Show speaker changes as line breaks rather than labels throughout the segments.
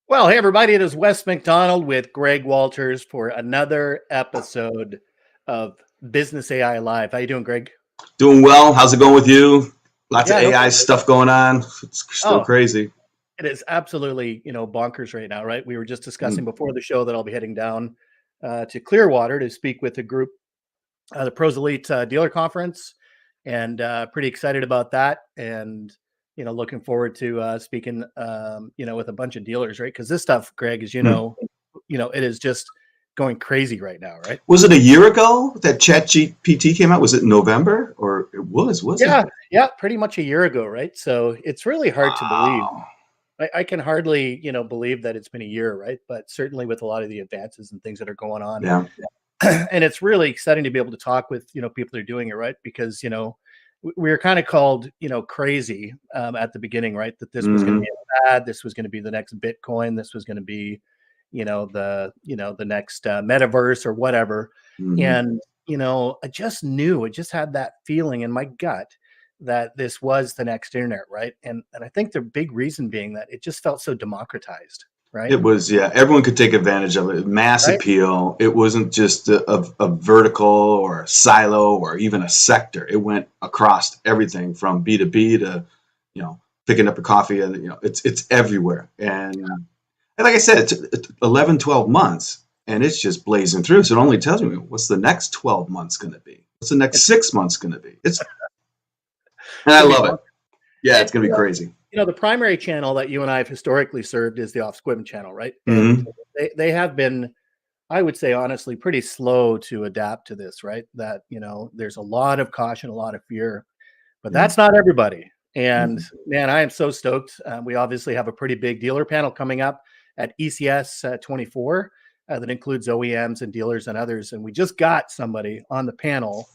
Well, hey everybody, it is West McDonald with Greg Walters for another episode of Business AI Live. How you doing, Greg?
Doing well. How's it going with you? Lots of
Yeah, no,
AI stuff going on. It's still
oh,
crazy.
it is absolutely, bonkers right now, right? We were just discussing
Mm.
before the show that I'll be heading down to Clearwater to speak with a group, the Pros Elite Dealer Conference, and pretty excited about that. And looking forward to speaking, with a bunch of dealers, right? Because this stuff, Greg, as
Mm.
it is just going crazy right now, right?
Was it a year ago that ChatGPT came out? Was it November? Or it wasn't
Yeah,
it?
yeah, pretty much a year ago, right? So it's really hard to believe.
Wow.
I can hardly, believe that it's been a year, right? But certainly with a lot of the advances and things that are going on,
Yeah.
and it's really exciting to be able to talk with people that are doing it, right? Because we were kind of called crazy at the beginning, right? That this was going to
Hmm.
be a fad, this was going to be the next Bitcoin, this was going to be the next metaverse or whatever.
Hmm.
And I just knew, I just had that feeling in my gut that this was the next internet, right? And I think the big reason being that it just felt so democratized, right?
It was, yeah, everyone could take advantage of it. Mass
Right.
appeal. It wasn't just a vertical or a silo or even a sector. It went across everything from B2B to, picking up a coffee, and it's everywhere. And like I said, it's 11, 12 months, and it's just blazing through. So it only tells me what's the next 12 months going to be? What's the next
It's
6 months going to be? And I
gonna be
love
fun.
it. Yeah,
And
it's going to be crazy.
the primary channel that you and I have historically served is the off squib channel, right? And
Hmm.
they have been, I would say honestly, pretty slow to adapt to this, right? That there's a lot of caution, a lot of fear, but
Yeah.
that's not everybody. And
Mhm.
man, I am so stoked. We obviously have a pretty big dealer panel coming up at ECS 24 that includes OEMs and dealers and others. And we just got somebody on the panel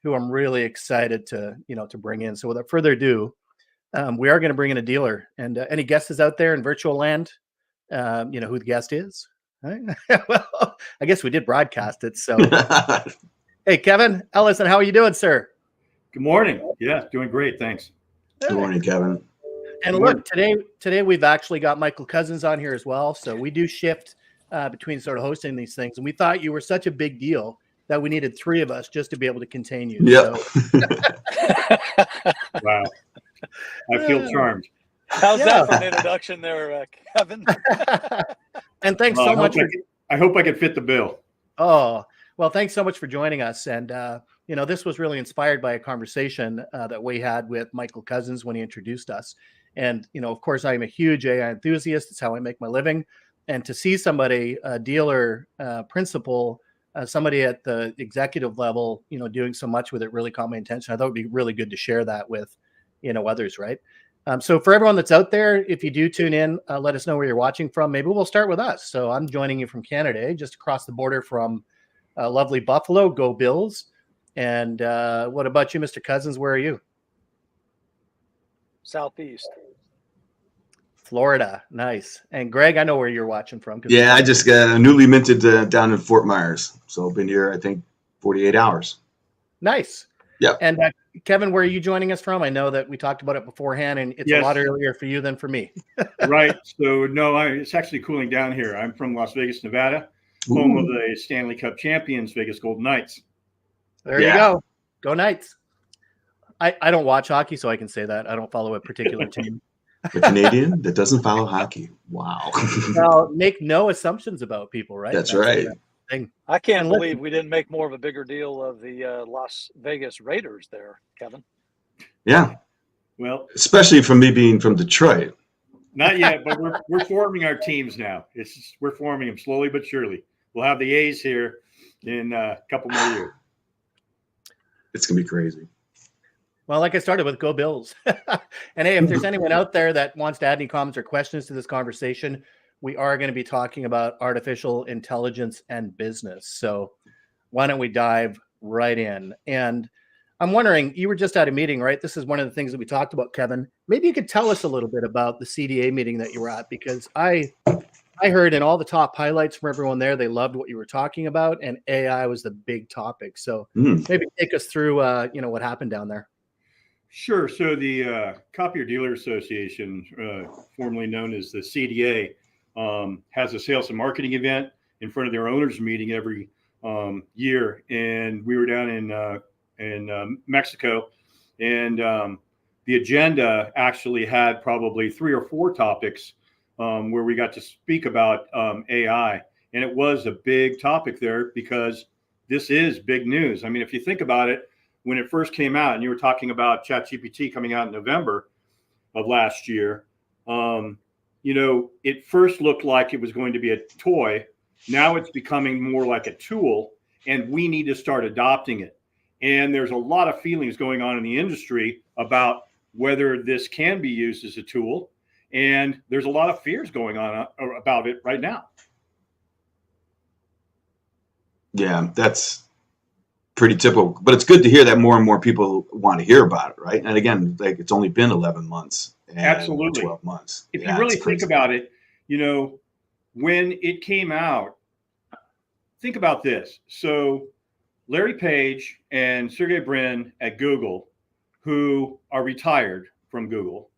who I'm really excited to bring in. So without further ado, we are going to bring in a dealer. And any guesses out there in virtual land? Who the guest is? Right? Well, I guess we did broadcast it. So, hey, Keven Ellison, how are you doing, sir?
Good morning. Yeah, doing great. Thanks.
Good morning, Kevin.
And
Good
look,
morning.
today we've actually got Michael Cousins on here as well. So we do shift between sort of hosting these things. And we thought you were such a big deal that we needed three of us just to be able to contain you.
Yep.
So,
Wow. I feel charmed.
How's
Yeah.
that for an introduction there, Kevin?
and thanks
Well,
so much for.
I hope I can fit the bill.
Oh, well, thanks so much for joining us. And, this was really inspired by a conversation that we had with Michael Cousins when he introduced us. And, of course, I'm a huge AI enthusiast. It's how I make my living. And to see somebody, a dealer, principal, somebody at the executive level, doing so much with it really caught my attention. I thought it would be really good to share that with, others, right? So for everyone that's out there, if you do tune in, let us know where you're watching from. Maybe we'll start with us. So I'm joining you from Canada, just across the border from lovely Buffalo. Go Bills. And what about you, Mr. Cousins? Where are you?
Southeast.
Florida. Nice. And Greg, I know where you're watching from.
Yeah, I just got newly minted down in Fort Myers. So I've been here, I think, 48 hours.
Nice.
Yep.
And Kevin, where are you joining us from? I know that we talked about it beforehand, and it's a lot earlier for you than for me.
Right. So, no, it's actually cooling down here. I'm from Las Vegas, Nevada, home of the Stanley Cup champions, Vegas Golden Knights.
There you go. Go Knights. I don't watch hockey, so I can say that. I don't follow a particular team.
A Canadian that doesn't follow hockey. Wow.
Well, make no assumptions about people, right?
That's right.
Thing.
I can't believe we didn't make more of a bigger deal of the Las Vegas Raiders there, Kevin.
Yeah.
Well,
especially from me being from Detroit.
Not yet, but we're forming our teams now. We're forming them slowly but surely. We'll have the A's here in a couple more years.
It's gonna be crazy.
Well, like I started with, go Bills. And hey, if there's anyone out there that wants to add any comments or questions to this conversation, we are going to be talking about artificial intelligence and business. So why don't we dive right in? And I'm wondering, you were just at a meeting, right? This is one of the things that we talked about, Kevin. Maybe you could tell us a little bit about the CDA meeting that you were at, because I heard in all the top highlights from everyone there, they loved what you were talking about, and AI was the big topic. So maybe take us through, what happened down there.
Sure. So the Copier Dealer Association, formerly known as the CDA, has a sales and marketing event in front of their owners meeting every year. And we were down in Mexico, and the agenda actually had probably 3 or 4 topics where we got to speak about AI. And it was a big topic there because this is big news. I mean, if you think about it, when it first came out, and you were talking about ChatGPT coming out in November of last year, it first looked like it was going to be a toy. Now it's becoming more like a tool, and we need to start adopting it. And there's a lot of feelings going on in the industry about whether this can be used as a tool. And there's a lot of fears going on about it right now.
Yeah, that's pretty typical, but it's good to hear that more and more people want to hear about it, right? And again, like, it's only been 11 months and
Absolutely.
12 months.
If you really think about it, when it came out, think about this. So Larry Page and Sergey Brin at Google, who are retired from Google,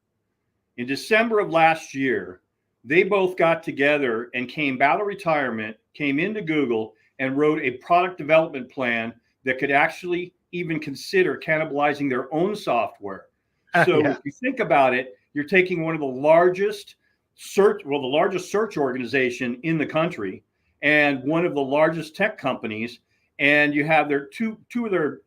in December of last year, they both got together and came out of retirement, came into Google, and wrote a product development plan that could actually even consider cannibalizing their own software. So If you think about it, you're taking one of the largest search organization in the country and one of the largest tech companies, and you have their two of their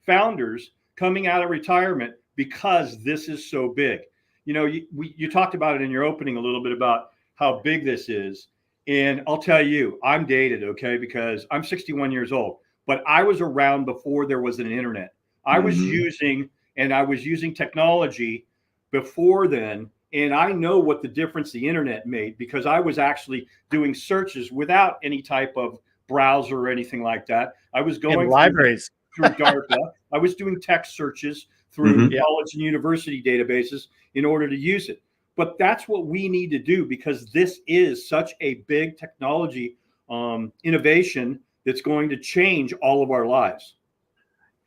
founders coming out of retirement because this is so big. You talked about it in your opening a little bit about how big this is. And I'll tell you, I'm dated, okay, because I'm 61 years old, but I was around before there was an internet. I was using technology before then, and I know what the difference the internet made because I was actually doing searches without any type of browser or anything like that. I was going
in libraries
through DARPA. I was doing text searches through college and university databases in order to use it. But that's what we need to do because this is such a big technology innovation that's going to change all of our lives.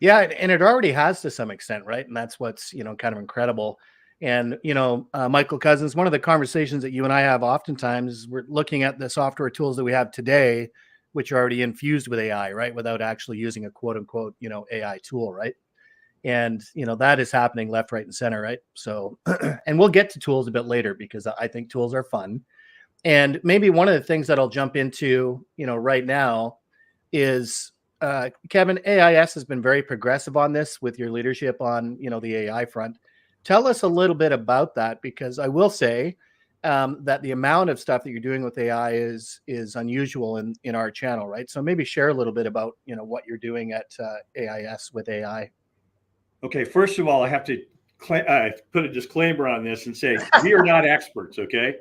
Yeah, and it already has to some extent, right? And that's what's, kind of incredible. And, Michael Cousins, one of the conversations that you and I have oftentimes is we're looking at the software tools that we have today, which are already infused with AI, right? Without actually using a quote unquote, AI tool, right? And, that is happening left, right, and center, right? So, and we'll get to tools a bit later because I think tools are fun. And maybe one of the things that I'll jump into, right now is, Keven, AIS has been very progressive on this with your leadership on, the AI front. Tell us a little bit about that, because I will say that the amount of stuff that you're doing with AI is unusual in our channel, right? So maybe share a little bit about, what you're doing at AIS with AI.
Okay, first of all, I have to put a disclaimer on this and say we are not experts, okay?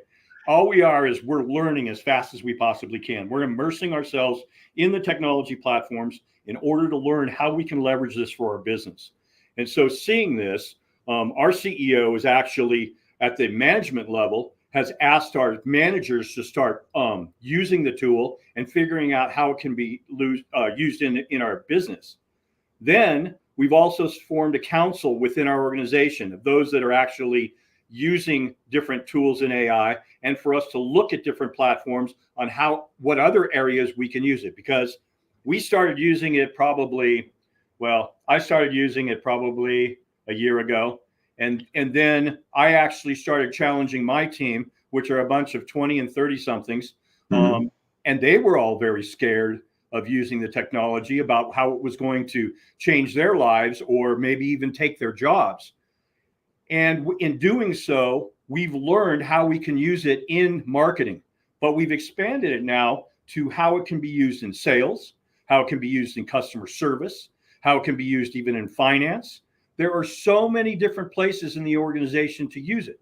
All we are is we're learning as fast as we possibly can. We're immersing ourselves in the technology platforms in order to learn how we can leverage this for our business. And so seeing this, our CEO is actually at the management level, has asked our managers to start using the tool and figuring out how it can be used in our business. Then we've also formed a council within our organization of those that are actually using different tools in AI, and for us to look at different platforms on what other areas we can use it. Because we started using it I started using it probably a year ago. And then I actually started challenging my team, which are a bunch of 20 and 30 somethings. And they were all very scared of using the technology, about how it was going to change their lives or maybe even take their jobs. And in doing so, we've learned how we can use it in marketing, but we've expanded it now to how it can be used in sales, how it can be used in customer service, how it can be used even in finance. There are so many different places in the organization to use it.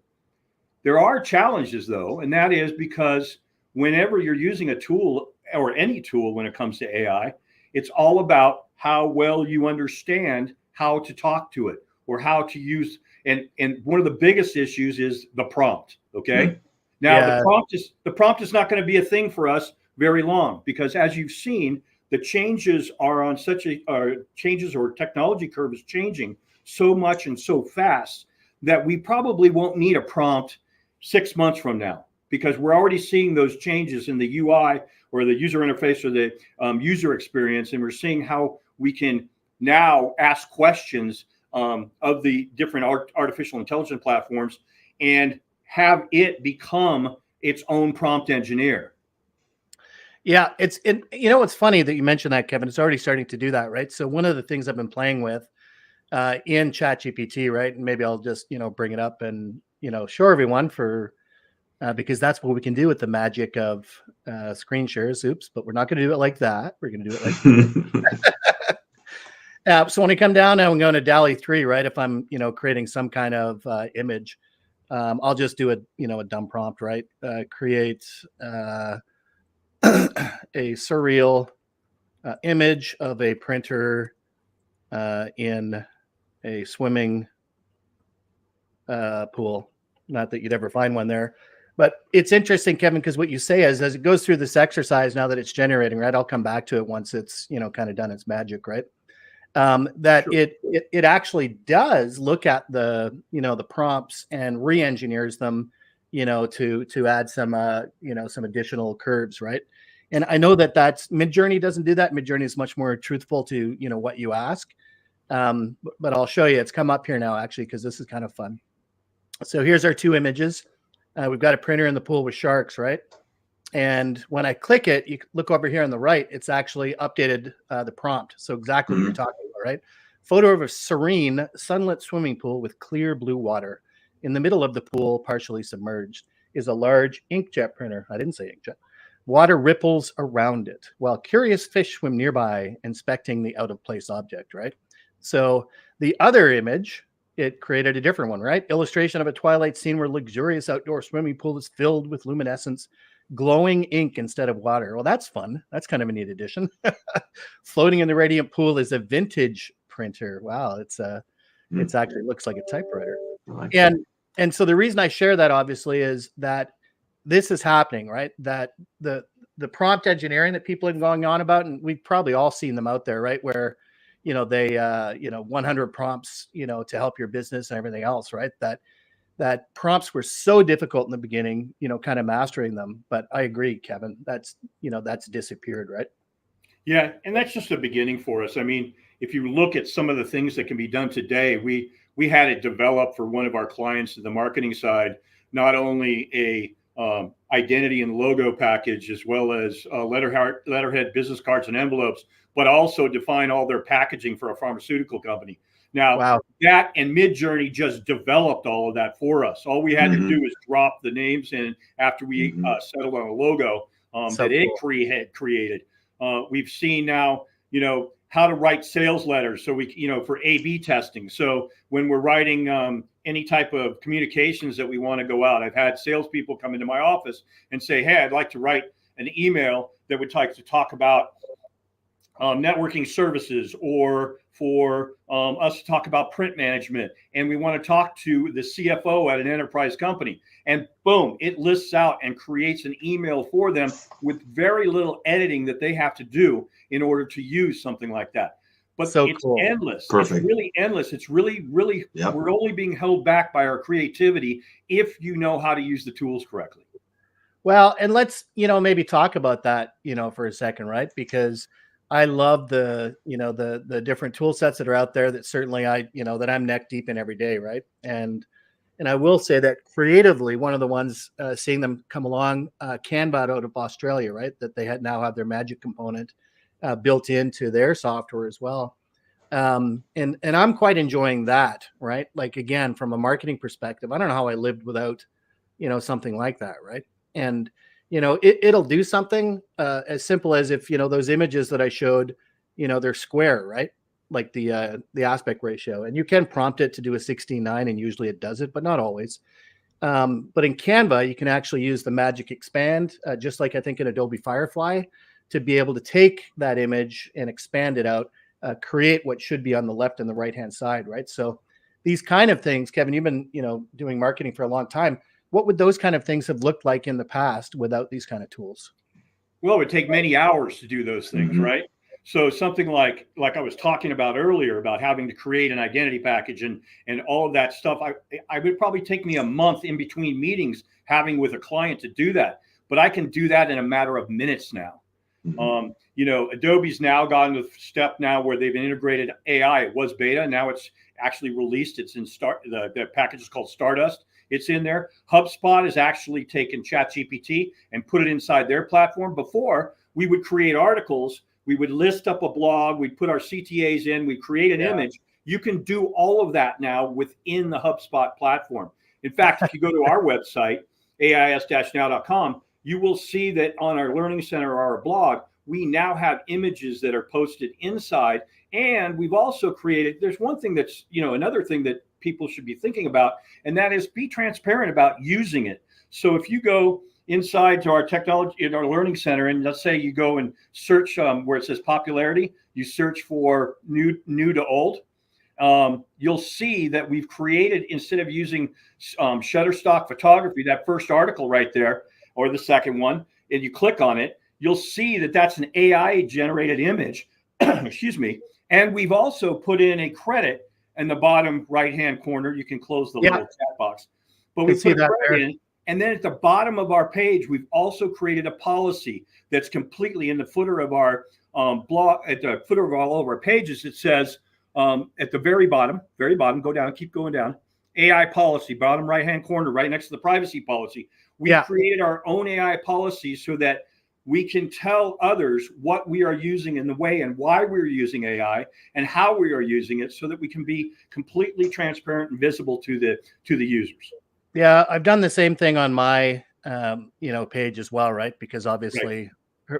There are challenges though, and that is because whenever you're using a tool or any tool when it comes to AI, it's all about how well you understand how to talk to it or how to use. And one of the biggest issues is the prompt. Okay. Now the prompt is not going to be a thing for us very long, because as you've seen, the changes are on changes or technology curve is changing so much and so fast that we probably won't need a prompt 6 months from now, because we're already seeing those changes in the UI or the user interface or the user experience. And we're seeing how we can now ask questions of the different artificial intelligence platforms and have it become its own prompt engineer.
Yeah, it's funny that you mentioned that, Kevin. It's already starting to do that, right? So one of the things I've been playing with in ChatGPT, right? And maybe I'll just, bring it up and, show everyone because that's what we can do with the magic of screen shares. Oops, but we're not going to do it like that. We're going to do it like so when I come down now and go into DALL-E 3, right? If I'm, creating some kind of image, I'll just do a dumb prompt, right? Create a surreal image of a printer in a swimming pool. Not that you'd ever find one there, but it's interesting, Kevin, because what you say is as it goes through this exercise, now that it's generating, right? I'll come back to it once it's kind of done its magic, right? That
Sure.
it actually does look at the the prompts and re-engineers them, to add some some additional curves, right? And I know that's Midjourney doesn't do that. Midjourney is much more truthful to what you ask. But I'll show you. It's come up here now actually because this is kind of fun. So here's our two images. We've got a printer in the pool with sharks, right? And when I click it, you look over here on the right, it's actually updated the prompt. So exactly what you're talking about, right? Photo of a serene, sunlit swimming pool with clear blue water. In the middle of the pool, partially submerged, is a large inkjet printer. I didn't say inkjet. Water ripples around it, while curious fish swim nearby, inspecting the out-of-place object, right? So the other image, it created a different one, right? Illustration of a twilight scene where luxurious outdoor swimming pool is filled with luminescence, glowing ink instead of water. Well, that's fun. That's kind of a neat addition. Floating in the radiant pool is a vintage printer. Wow, it's actually looks like a typewriter.
Like
and so the reason I share that obviously is that this is happening, right? That the prompt engineering that people have been going on about, and we've probably all seen them out there, right? Where they 100 prompts to help your business and everything else, right? That prompts were so difficult in the beginning, kind of mastering them. But I agree, Kevin, that's disappeared, right?
Yeah, and that's just a beginning for us. I mean, if you look at some of the things that can be done today, we had it develop for one of our clients in the marketing side, not only a identity and logo package, as well as letterhead, business cards, and envelopes, but also define all their packaging for a pharmaceutical company. Now,
Wow.
that and Midjourney just developed all of that for us. All we had to do is drop the names in after we settled on a logo
So
that
cool.
it had created. We've seen now, how to write sales letters. So we, for A/B testing. So when we're writing any type of communications that we want to go out, I've had salespeople come into my office and say, "Hey, I'd like to write an email that would like to talk about networking services, or for us to talk about print management, and we want to talk to the CFO at an enterprise company." And boom, it lists out and creates an email for them with very little editing that they have to do in order to use something like that. But
So
it's
cool.
endless.
Perfect.
It's really endless. It's really,
Yep.
we're only being held back by our creativity if you know how to use the tools correctly.
Well, and let's, maybe talk about that, for a second, right? Because I love the different tool sets that are out there that certainly that I'm neck deep in every day, right? And I will say that creatively, one of the ones seeing them come along, Canva out of Australia, right? That they now have their magic component built into their software as well. And I'm quite enjoying that, right? Like, again, from a marketing perspective, I don't know how I lived without, something like that, right? And it'll do something as simple as if those images that I showed, they're square, right? Like the aspect ratio, and you can prompt it to do a 16:9, and usually it does it, but not always. But in Canva, you can actually use the magic expand, just like I think in Adobe Firefly, to be able to take that image and expand it out, create what should be on the left and the right hand side, right? So these kind of things, Kevin, you've been doing marketing for a long time. What would those kind of things have looked like in the past without these kind of tools?
Well, it would take many hours to do those things, right? So something like I was talking about earlier about having to create an identity package and all of that stuff, I would probably take me a month in between meetings having with a client to do that. But I can do that in a matter of minutes now. You know, Adobe's now gotten to the step now where they've integrated AI. It was beta, now it's actually released. It's in the package is called Stardust. It's in there. HubSpot has actually taken ChatGPT and put it inside their platform. Before, we would create articles, we would list up a blog, we'd put our CTAs in, we'd create an image. You can do all of that now within the HubSpot platform. In fact, if you go to our website, AIS-NOW.com, you will see that on our Learning Center or our blog, we now have images that are posted inside. And we've also created, there's one thing that's, you know, another thing that people should be thinking about, and that is be transparent about using it. So if you go inside to our technology in our Learning Center, and let's say you go and search where it says popularity, you search for new to old, you'll see that we've created, instead of using Shutterstock photography, that first article right there, or the second one, and you click on it, you'll see that that's an AI generated image, excuse me. And we've also put in a credit in the bottom right-hand corner. You can close the little chat box, but we put a credit in. And then at the bottom of our page, we've also created a policy that's completely in the footer of our blog, at the footer of all of our pages. It says at the very bottom, go down, keep going down, AI policy, bottom right-hand corner, right next to the privacy policy. We created our own AI policy so that we can tell others what we are using in the way and why we're using AI and how we are using it, so that we can be completely transparent and visible to the users.
Yeah, I've done the same thing on my page as well, right? Because obviously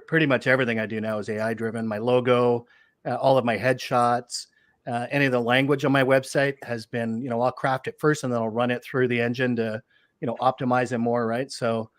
pretty much everything I do now is AI driven. My logo, all of my headshots, any of the language on my website has been, I'll craft it first and then I'll run it through the engine to, optimize it more, right? So,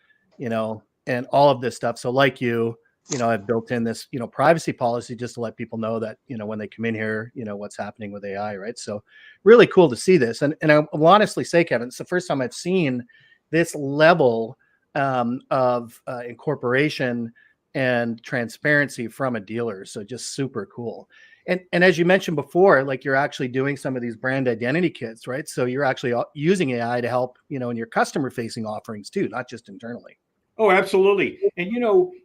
and all of this stuff. So like I've built in this, privacy policy just to let people know that, when they come in here, what's happening with AI, right? So really cool to see this. And I will honestly say, Kevin, it's the first time I've seen this level of incorporation and transparency from a dealer. So just super cool. And as you mentioned before, like you're actually doing some of these brand identity kits, right? So you're actually using AI to help, in your customer facing offerings too, not just internally.
Oh, absolutely. And,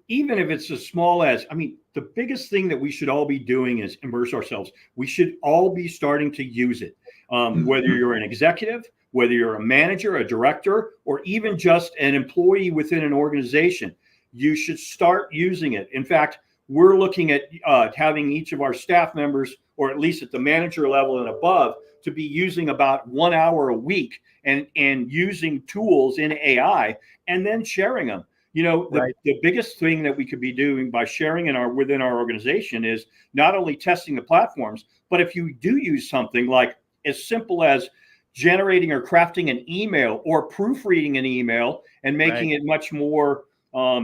even if it's as small as, the biggest thing that we should all be doing is immerse ourselves. We should all be starting to use it. Whether you're an executive, whether you're a manager, a director, or even just an employee within an organization, you should start using it. In fact, we're looking at having each of our staff members, or at least at the manager level and above, to be using about 1 hour a week and using tools in AI and then sharing them. The biggest thing that we could be doing by sharing within our organization is not only testing the platforms, but if you do use something like as simple as generating or crafting an email or proofreading an email and making it much more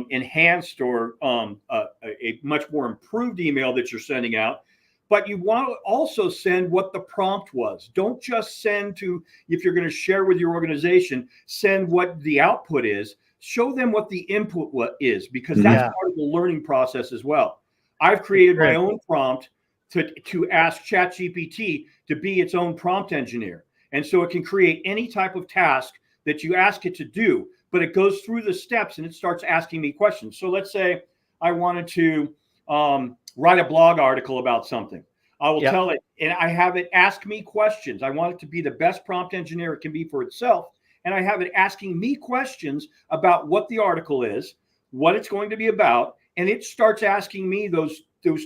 enhanced or a much more improved email that you're sending out. But you want to also send what the prompt was. Don't just send to, if you're going to share with your organization, send what the output is. Show them what the input is, because that's part of the learning process as well. I've created my own prompt to ask ChatGPT to be its own prompt engineer. And so it can create any type of task that you ask it to do, but it goes through the steps and it starts asking me questions. So let's say I wanted to write a blog article about something. I will tell it, and I have it ask me questions. I want it to be the best prompt engineer it can be for itself. And I have it asking me questions about what the article is, what it's going to be about. And it starts asking me those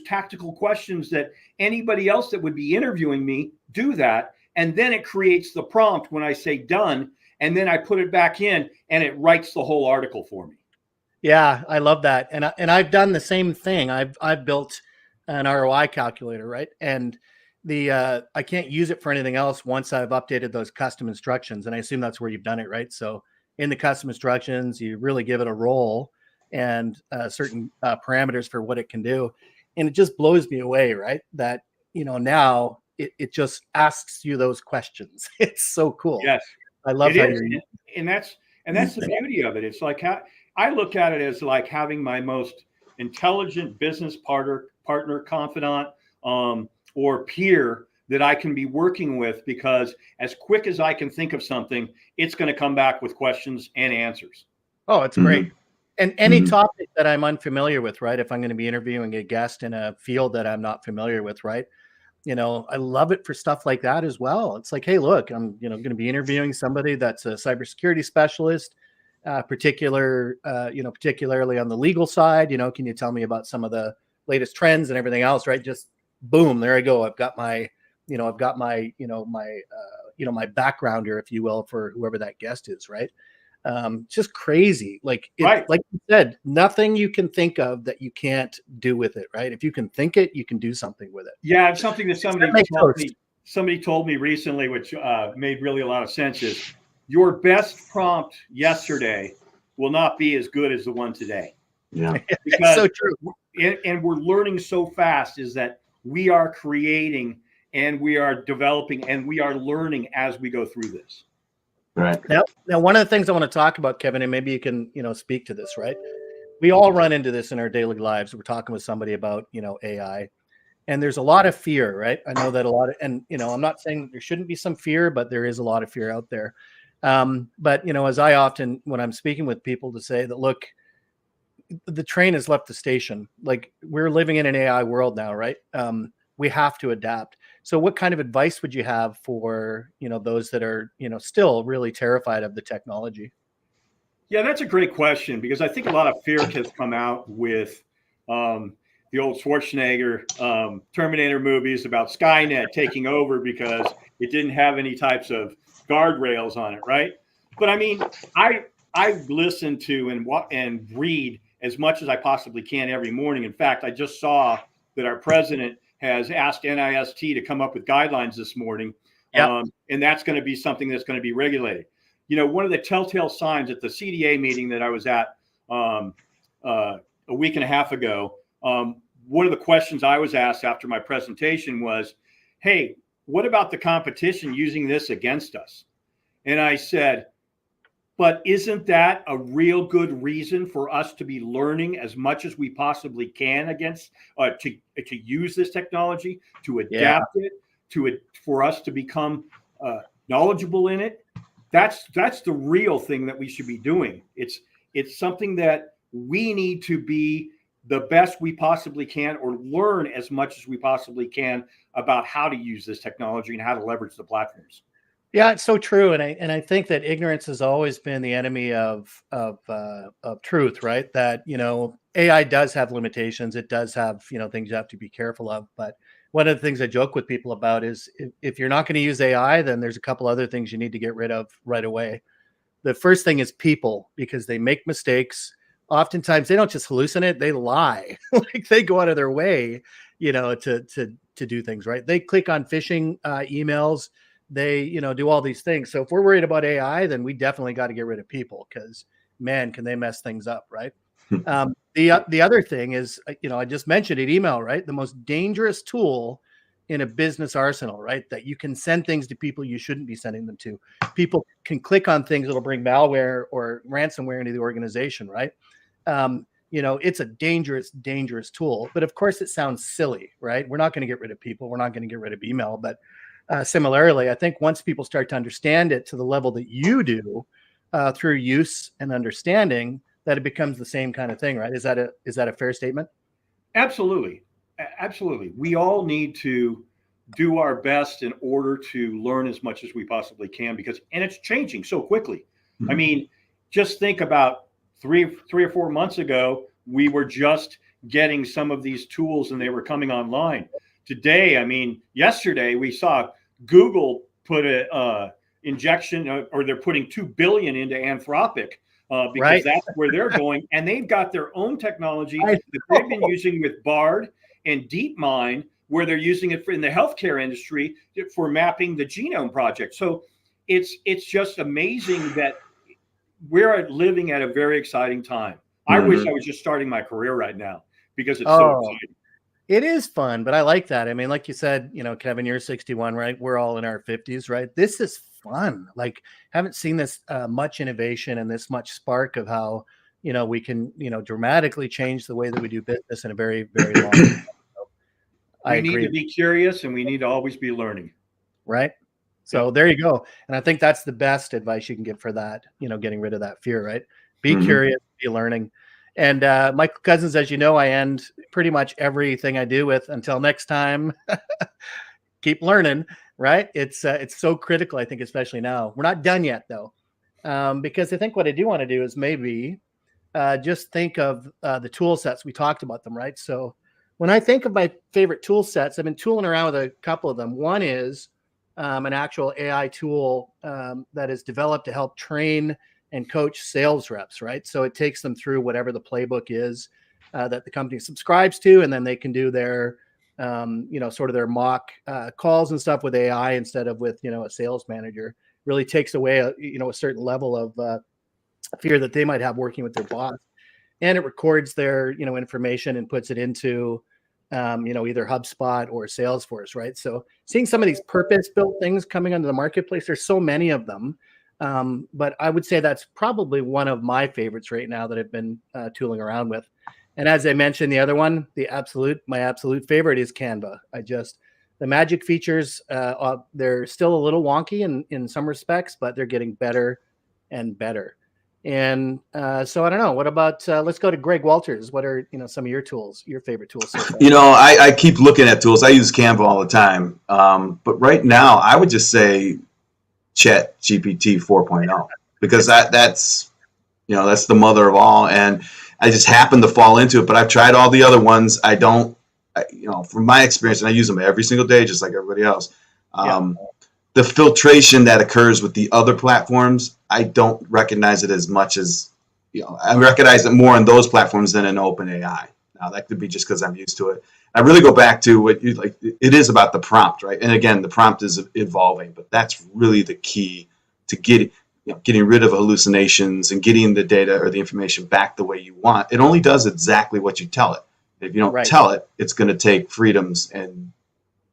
tactical questions that anybody else that would be interviewing me do that. And then it creates the prompt when I say done. And then I put it back in and it writes the whole article for me.
Yeah, I love that. And I've done the same thing. I've built an ROI calculator, right? And I can't use it for anything else once I've updated those custom instructions. And I assume that's where you've done it, right? So in the custom instructions, you really give it a role and certain parameters for what it can do. And it just blows me away, right? That, now it just asks you those questions. It's so cool.
Yes.
I love how you're using it.
And that's the beauty of it. It's like I look at it as like having my most intelligent business partner partner, confidant, or peer that I can be working with, because as quick as I can think of something, it's going to come back with questions and answers.
Oh, it's great. And
Mm-hmm.
any topic that I'm unfamiliar with, right? If I'm going to be interviewing a guest in a field that I'm not familiar with, right? You know, I love it for stuff like that as well. It's like, hey, look, I'm, you know, going to be interviewing somebody that's a cybersecurity specialist, particularly on the legal side. You know, can you tell me about some of the latest trends and everything else, right? Just boom, there I go. I've got my my backgrounder, if you will, for whoever that guest is, right? Just crazy. Like like you said, nothing you can think of that you can't do with it, right? If you can think it, you can do something with it.
Yeah, it's something that somebody told me recently, which made really a lot of sense, is your best prompt yesterday will not be as good as the one today.
Yeah,
because
so true.
And we're learning so fast, is that we are creating and we are developing and we are learning as we go through this.
right.
Now, one of the things I want to talk about, Kevin, and maybe you can, speak to this, right? We all run into this in our daily lives. We're talking with somebody about, AI, and there's a lot of fear, right? I know that a lot of, and, I'm not saying there shouldn't be some fear, but there is a lot of fear out there. But, as I often, when I'm speaking with people, to say that, look, the train has left the station. Like, we're living in an AI world now, right? We have to adapt. So what kind of advice would you have for, those that are, still really terrified of the technology?
Yeah, that's a great question, because I think a lot of fear has come out with the old Schwarzenegger Terminator movies about Skynet taking over because it didn't have any types of guardrails on it, right? But I mean, I listen to and read as much as I possibly can every morning. In fact, I just saw that our president has asked NIST to come up with guidelines this morning.
Yep.
And that's going to be something that's going to be regulated. One of the telltale signs at the CDA meeting that I was at a week and a half ago, one of the questions I was asked after my presentation was, hey, what about the competition using this against us? And I said, but isn't that a real good reason for us to be learning as much as we possibly can against to use this technology, to adapt it, for us to become knowledgeable in it? That's the real thing that we should be doing. It's something that we need to be the best we possibly can, or learn as much as we possibly can about how to use this technology and how to leverage the platforms.
Yeah, it's so true, and I think that ignorance has always been the enemy of truth, right? That AI does have limitations. It does have things you have to be careful of. But one of the things I joke with people about is if you're not going to use AI, then there's a couple other things you need to get rid of right away. The first thing is people, because they make mistakes. Oftentimes they don't just hallucinate; they lie. Like, they go out of their way, to do things, right. They click on phishing emails. They, do all these things. So if we're worried about AI, then we definitely got to get rid of people, because, man, can they mess things up, right? The other thing is, I just mentioned it, email, right? The most dangerous tool in a business arsenal, right? That you can send things to people you shouldn't be sending them to. People can click on things that'll bring malware or ransomware into the organization, right? It's a dangerous, dangerous tool. But of course, it sounds silly, right? We're not going to get rid of people. We're not going to get rid of email. But similarly, I think once people start to understand it to the level that you do through use and understanding, that it becomes the same kind of thing, right? Is that a fair statement?
Absolutely. Absolutely. We all need to do our best in order to learn as much as we possibly can, and it's changing so quickly. Mm-hmm. I mean, just think about three or 4 months ago, we were just getting some of these tools and they were coming online. Today, I mean, yesterday we saw Google put a injection, or they're putting $2 billion into Anthropic because that's where they're going, and they've got their own technology that they've been using with Bard and DeepMind, where they're using it in the healthcare industry for mapping the genome project. So it's just amazing that we're living at a very exciting time. Mm-hmm. I wish I was just starting my career right now, because it's so exciting.
It is fun, but I like that. I mean, like you said, Kevin, you're 61, right? We're all in our 50s, right? This is fun. Like, haven't seen this much innovation and this much spark of how, we can, dramatically change the way that we do business in a very, very long time. So I
We need
agree.
to be curious, and we need to always be learning.
Right. So there you go. And I think that's the best advice you can give for that, getting rid of that fear, right? Be curious, be learning. And Michael Cousins, as you know, I end pretty much everything I do with until next time, keep learning, right? It's so critical, I think, especially now. We're not done yet, though, because I think what I do want to do is maybe just think of the tool sets. We talked about them, right? So when I think of my favorite tool sets, I've been tooling around with a couple of them. One is an actual AI tool that is developed to help train and coach sales reps, right? So it takes them through whatever the playbook is that the company subscribes to, and then they can do their, sort of their mock calls and stuff with AI instead of with, a sales manager. Really takes away, a certain level of fear that they might have working with their boss. And it records their, information and puts it into, either HubSpot or Salesforce, right? So seeing some of these purpose-built things coming onto the marketplace, there's so many of them. But I would say that's probably one of my favorites right now that I've been tooling around with. And as I mentioned, the other one, my absolute favorite is Canva. The magic features, they're still a little wonky in some respects, but they're getting better and better. And so I don't know. What about let's go to Greg Walters. What are some of your tools, your favorite tools? So far?
I keep looking at tools. I use Canva all the time, but right now I would just say Chat GPT 4.0 because that's the mother of all, and I just happen to fall into it. But I've tried all the other ones. From my experience, and I use them every single day, just like everybody else. The filtration that occurs with the other platforms, I don't recognize it as much as, I recognize it more on those platforms than in OpenAI. Now, that could be just because I'm used to it. I really go back to what it is about the prompt, right? And again, the prompt is evolving, but that's really the key to getting rid of hallucinations and getting the data or the information back the way you want. It only does exactly what you tell it. If you don't tell it, it's going to take freedoms and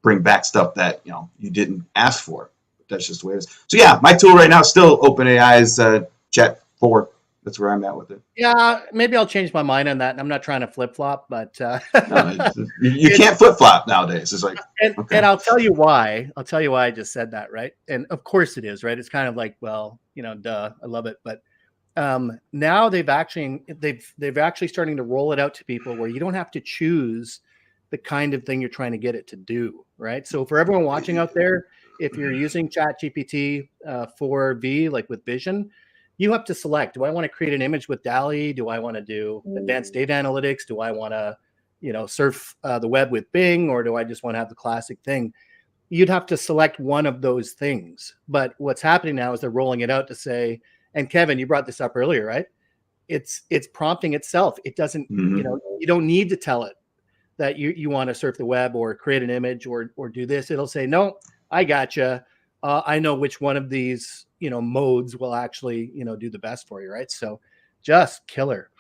bring back stuff that you didn't ask for. That's just the way it is. So yeah, my tool right now is still OpenAI's Chat 4. That's where I'm at with it.
Yeah, maybe I'll change my mind on that. I'm not trying to flip flop, but
no, you can't flip flop nowadays. It's like,
and I'll tell you why. I'll tell you why I just said that, right? And of course it is, right? It's kind of like, well, duh, I love it, but now they've actually starting to roll it out to people where you don't have to choose the kind of thing you're trying to get it to do, right? So for everyone watching out there, if you're using ChatGPT 4V, like with Vision, you have to select, do I want to create an image with DALL-E? Do I want to do advanced data analytics? Do I want to, surf the web with Bing, or do I just want to have the classic thing? You'd have to select one of those things. But what's happening now is they're rolling it out to say, and Kevin, you brought this up earlier, right? It's prompting itself. It doesn't, you don't need to tell it that you want to surf the web or create an image or do this. It'll say, no, I gotcha. I know which one of these, modes will actually, do the best for you, right? So just killer.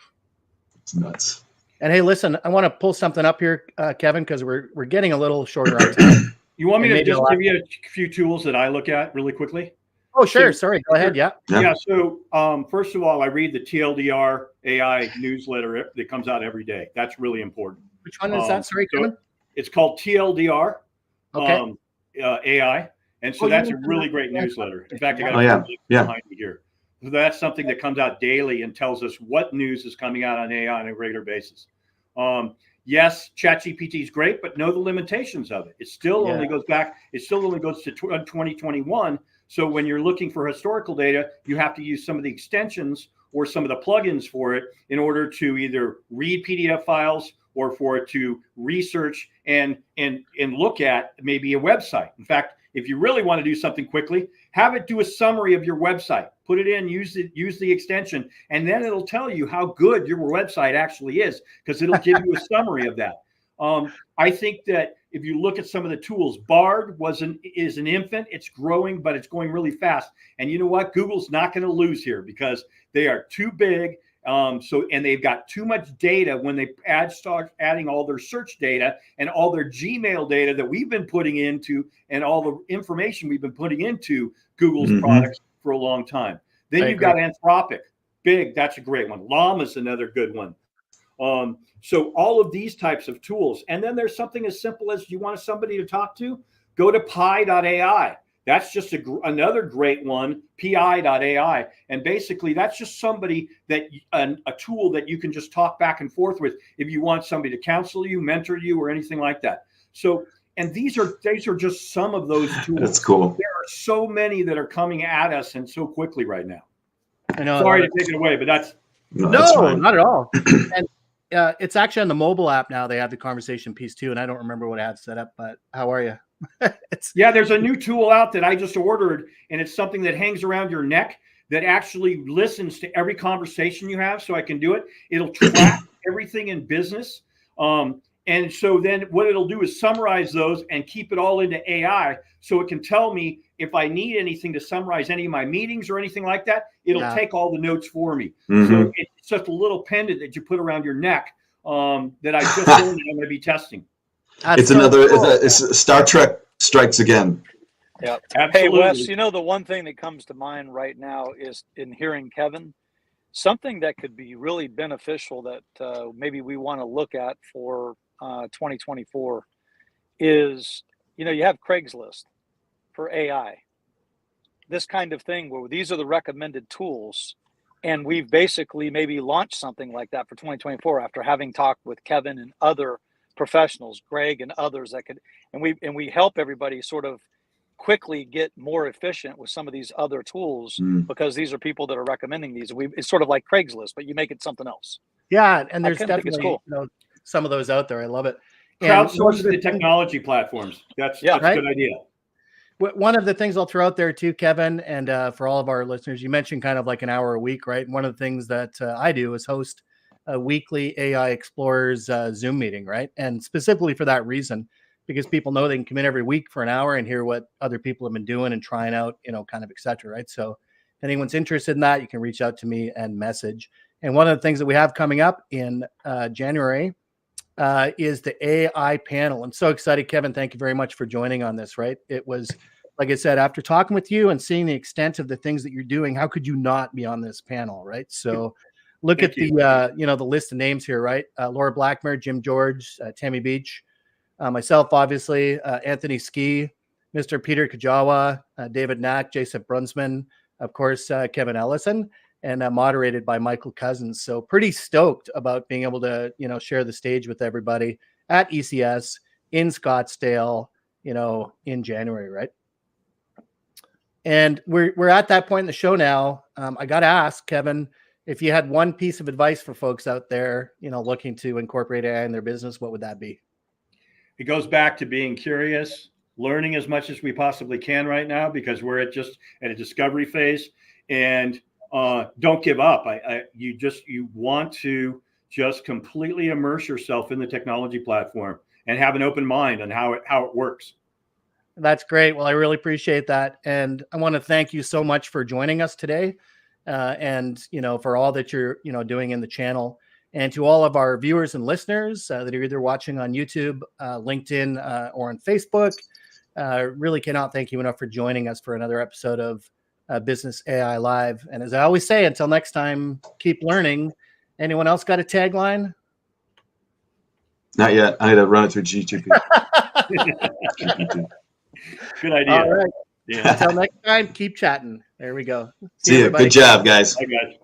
It's nuts.
And hey, listen, I want to pull something up here, Kevin, because we're getting a little shorter on time.
You want me to just give you a few tools that I look at really quickly?
Oh, sure. Sorry. Go ahead. Yeah.
So first of all, I read the TLDR AI newsletter that comes out every day. That's really important.
Which one is that? Sorry, Kevin.
So it's called TLDR AI. And so that's a really great newsletter. In fact, I got a behind me here. So that's something that comes out daily and tells us what news is coming out on AI on a regular basis. Yes, ChatGPT is great, but know the limitations of it. It still only goes back. It still only goes to 2021. So when you're looking for historical data, you have to use some of the extensions or some of the plugins for it in order to either read PDF files or for it to research and look at maybe a website. In fact, if you really want to do something quickly, have it do a summary of your website. Put it in, use the extension, and then it'll tell you how good your website actually is because it'll give you a summary of that. I think that if you look at some of the tools, Bard is an infant. It's growing, but it's going really fast. And you know what? Google's not going to lose here because they are too big. And they've got too much data when they start adding all their search data and all their Gmail data that we've been putting into and all the information we've been putting into Google's products for a long time. Then you've got Anthropic, big. That's a great one. Llama's another good one. So all of these types of tools. And then there's something as simple as you want somebody to talk to, go to pi.ai. That's just another great one, pi.ai. And basically that's just somebody that a tool that you can just talk back and forth with if you want somebody to counsel you, mentor you, or anything like that. So, and these are just some of those tools.
That's cool.
There are so many that are coming at us and so quickly right now.
I know.
Sorry to take it away, but that's
No, that's fine.
not at all. And it's actually on the mobile app now. They have the conversation piece too, and I don't remember what I had set up. But how are you?
Yeah, there's a new tool out that I just ordered, and it's something that hangs around your neck that actually listens to every conversation you have. So I can do it. It'll track everything in business. And so then what it'll do is summarize those and keep it all into AI. So it can tell me if I need anything to summarize any of my meetings or anything like that, it'll take all the notes for me. So it's just a little pendant that you put around your neck that I just learned I'm going to be testing.
It's another, it's Star Trek Strikes Again.
Yeah.
Absolutely.
Hey, Wes, the one thing that comes to mind right now is in hearing Keven, something that could be really beneficial that maybe we want to look at for 2024 is, you have Craigslist for AI, this kind of thing where these are the recommended tools. And we've basically maybe launched something like that for 2024 after having talked with Keven and other professionals, Greg and others that could, and we help everybody sort of quickly get more efficient with some of these other tools because these are people that are recommending these. It's sort of like Craigslist, but you make it something else.
Yeah, and there's definitely
cool.
some of those out there. I love it.
Crowdsource the technology platforms. That's a good idea.
One of the things I'll throw out there too, Keven, and for all of our listeners, you mentioned kind of like an hour a week, right? One of the things that I do is host a weekly AI Explorers Zoom meeting, right? And specifically for that reason, because people know they can come in every week for an hour and hear what other people have been doing and trying out, kind of et cetera, right? So if anyone's interested in that, you can reach out to me and message. And one of the things that we have coming up in January is the AI panel. I'm so excited, Keven. Thank you very much for joining on this, right? It was, like I said, after talking with you and seeing the extent of the things that you're doing, how could you not be on this panel, right? So look at the, the list of names here, right? Laura Blackmer, Jim George, Tammy Beach, myself, obviously, Anthony Ski, Mr. Peter Kajawa, David Knack, Jason Brunsman, of course, Keven Ellison, and moderated by Michael Cousins. So pretty stoked about being able to, share the stage with everybody at ECS in Scottsdale, in January, right? And we're at that point in the show now. I got to ask, Keven, if you had one piece of advice for folks out there, looking to incorporate AI in their business, what would that be?
It goes back to being curious, learning as much as we possibly can right now, because we're at a discovery phase, and don't give up. You want to just completely immerse yourself in the technology platform and have an open mind on how it works.
That's great. Well, I really appreciate that. And I want to thank you so much for joining us today. And, for all that you're, doing in the channel, and to all of our viewers and listeners that are either watching on YouTube, LinkedIn, or on Facebook. Really cannot thank you enough for joining us for another episode of Business AI Live. And as I always say, until next time, keep learning. Anyone else got a tagline?
Not yet. I had to run it through GTP.
Good idea.
All right. Yeah. Until next time, keep chatting. There we go.
See you. Good job, guys.
Bye, guys.